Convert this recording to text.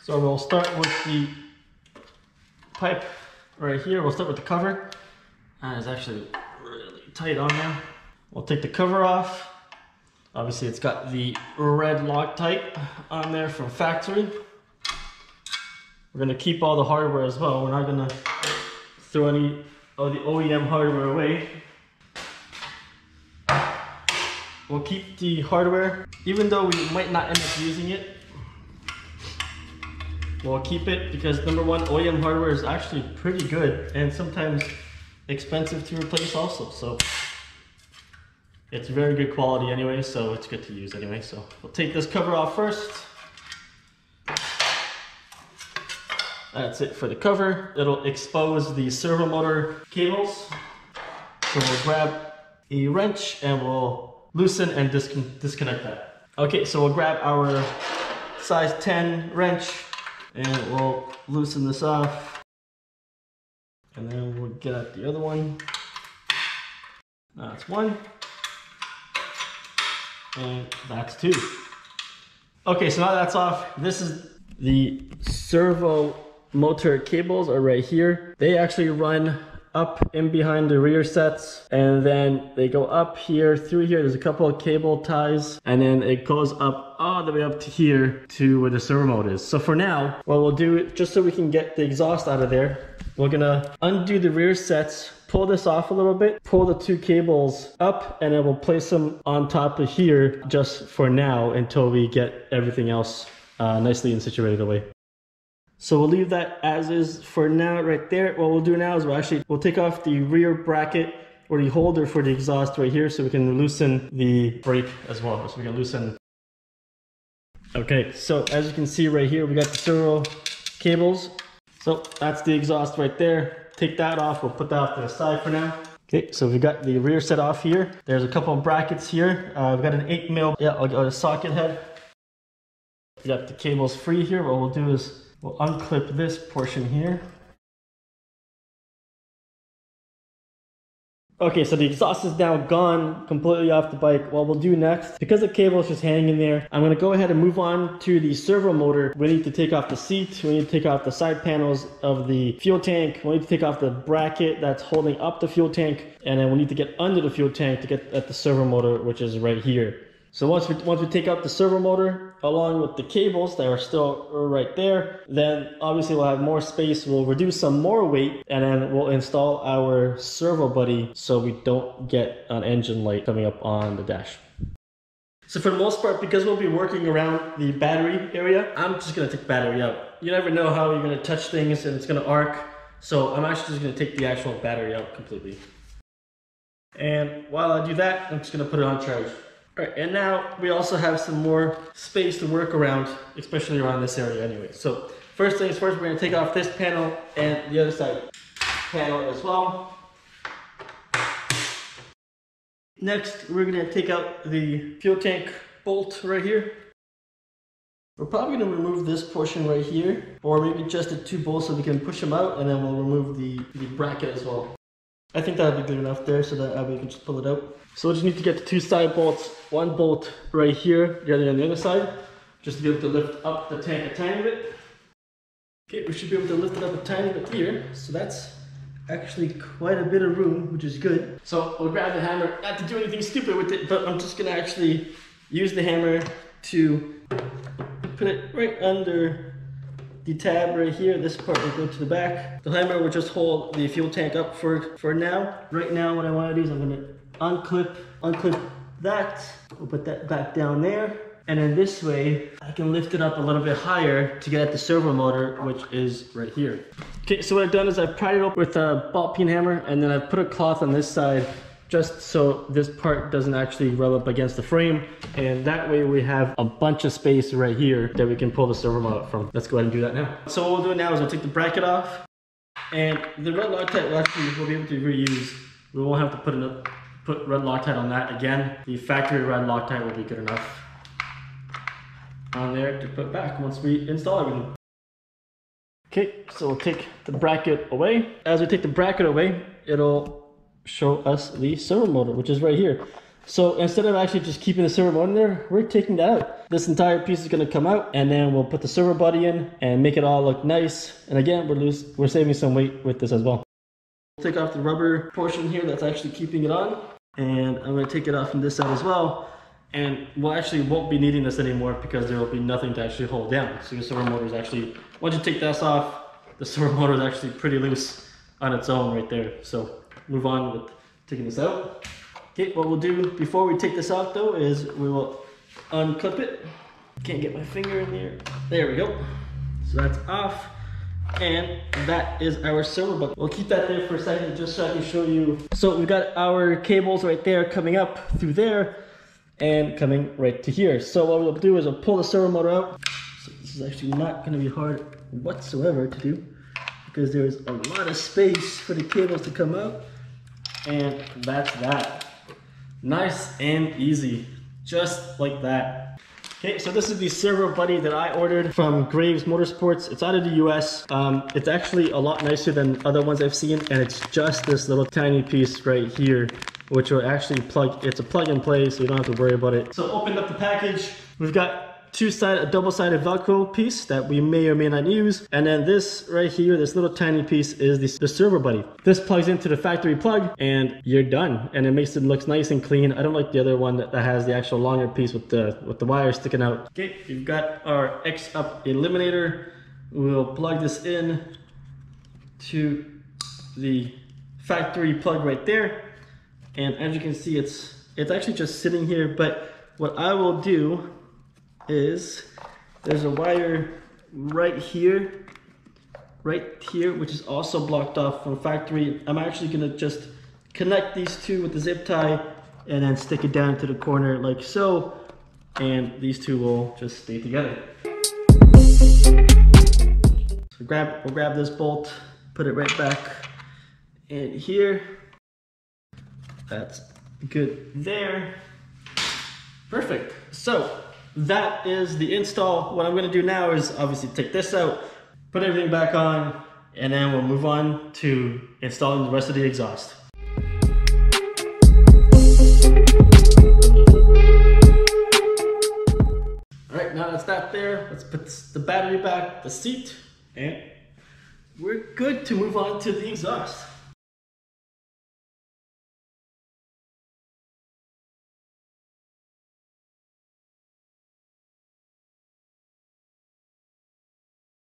So we'll start with the pipe right here. We'll start with the cover. It's actually really tight on there. We'll take the cover off. Obviously it's got the red Loctite on there from factory. We're gonna keep all the hardware as well. We're not gonna throw any of the OEM hardware away. We'll keep the hardware, even though we might not end up using it. We'll keep it because number one, OEM hardware is actually pretty good and sometimes expensive to replace also. So it's very good quality anyway, so it's good to use anyway. So we'll take this cover off first. That's it for the cover. It'll expose the servo motor cables. So we'll grab a wrench and we'll loosen and disconnect that. Okay, so we'll grab our size 10 wrench and we'll loosen this off. And then we'll get out the other one. That's one. And that's two. Okay, so now that's off. This is the servo motor cables are right here. They actually run up in behind the rear sets and then they go up here through here. There's a couple of cable ties and then it goes up all the way up to here to where the servo motor is. So for now, what we'll do, just so we can get the exhaust out of there, we're gonna undo the rear sets, pull this off a little bit, pull the two cables up, and then we'll place them on top of here just for now until we get everything else nicely and situated away. So we'll leave that as is for now right there. What we'll do now is we'll take off the rear bracket or the holder for the exhaust right here so we can loosen the brake as well. So we can loosen. Okay, so as you can see right here, we got the servo cables. So that's the exhaust right there. Take that off, we'll put that off to the side for now. Okay, so we got the rear set off here. There's a couple of brackets here. We've got an 8mm, I'll go to socket head. We got the cables free here. What we'll do is we'll unclip this portion here. Okay, so the exhaust is now gone completely off the bike. What we'll do next, because the cable is just hanging in there, I'm gonna go ahead and move on to the servo motor. We need to take off the seat, we need to take off the side panels of the fuel tank, we need to take off the bracket that's holding up the fuel tank, and then we need to get under the fuel tank to get at the servo motor, which is right here. So once we take out the servo motor, along with the cables that are still right there, then obviously we'll have more space, we'll reduce some more weight, and then we'll install our servo buddy so we don't get an engine light coming up on the dash. So for the most part, because we'll be working around the battery area, I'm just gonna take the battery out. You never know how you're gonna touch things and it's gonna arc, so I'm actually just gonna take the actual battery out completely. And while I do that, I'm just gonna put it on charge. All right, and now we also have some more space to work around, especially around this area anyway. So first things first, we're gonna take off this panel and the other side panel as well. Next, we're gonna take out the fuel tank bolt right here. We're probably gonna remove this portion right here, or maybe just the two bolts so we can push them out, and then we'll remove the bracket as well. I think that'll be good enough there so that we can just pull it out. So we just need to get the two side bolts, one bolt right here, the other on the other side, just to be able to lift up the tank a tiny bit. Okay, we should be able to lift it up a tiny bit here. So that's actually quite a bit of room, which is good. So we'll grab the hammer, not to do anything stupid with it, but I'm just gonna actually use the hammer to put it right under the tab right here. This part will go to the back. The hammer will just hold the fuel tank up for now. Right now what I want to do is I'm going to unclip that. We'll put that back down there. And then this way I can lift it up a little bit higher to get at the servo motor, which is right here. Okay, so what I've done is I've pried it up with a ball peen hammer, and then I've put a cloth on this side just so this part doesn't actually rub up against the frame, and that way we have a bunch of space right here that we can pull the servo motor from. Let's go ahead and do that now. So what we'll do now is we'll take the bracket off, and the red Loctite we'll be able to reuse. We won't have to put red Loctite on that again. The factory red Loctite will be good enough on there to put back once we install everything. Okay, so we'll take the bracket away. As we take the bracket away, it'll show us the servo motor, which is right here. So instead of actually just keeping the servo motor in there, we're taking that out. This entire piece is gonna come out, and then we'll put the servo body in and make it all look nice. And again, we're saving some weight with this as well. Take off the rubber portion here that's actually keeping it on, and I'm gonna take it off from this side as well. And we'll actually won't be needing this anymore because there will be nothing to actually hold down. So your servo motor is actually, once you take this off, the servo motor is actually pretty loose on its own right there. So move on with taking this out. Okay, what we'll do before we take this off though is we will unclip it. Can't get my finger in there. There we go. So that's off. And that is our servo button. We'll keep that there for a second just so I can show you. So we've got our cables right there coming up through there and coming right to here. So what we'll do is we'll pull the servo motor out. So this is actually not going to be hard whatsoever to do because there's a lot of space for the cables to come out. And that's that. Nice and easy, just like that. Okay, so this is the servo buddy that I ordered from Graves Motorsports. It's out of the US. It's actually a lot nicer than other ones I've seen, and it's just this little tiny piece right here, which will actually plug, it's a plug and play, so you don't have to worry about it. So opened up the package, we've got a double-sided Velcro piece that we may or may not use. And then this right here, this little tiny piece is the servo buddy. This plugs into the factory plug and you're done. And it makes it look nice and clean. I don't like the other one that has the actual longer piece with the wire sticking out. Okay, we've got our EXUP Eliminator. We'll plug this in to the factory plug right there. And as you can see, it's actually just sitting here. But what I will do is there's a wire right here, which is also blocked off from factory. I'm actually gonna just connect these two with the zip tie and then stick it down to the corner like so, and these two will just stay together. So we'll grab this bolt, put it right back in here. That's good there. Perfect. So that is the install. What I'm going to do now is obviously take this out, put everything back on, and then we'll move on to installing the rest of the exhaust. Alright, now that's that there, let's put the battery back, the seat, and we're good to move on to the exhaust.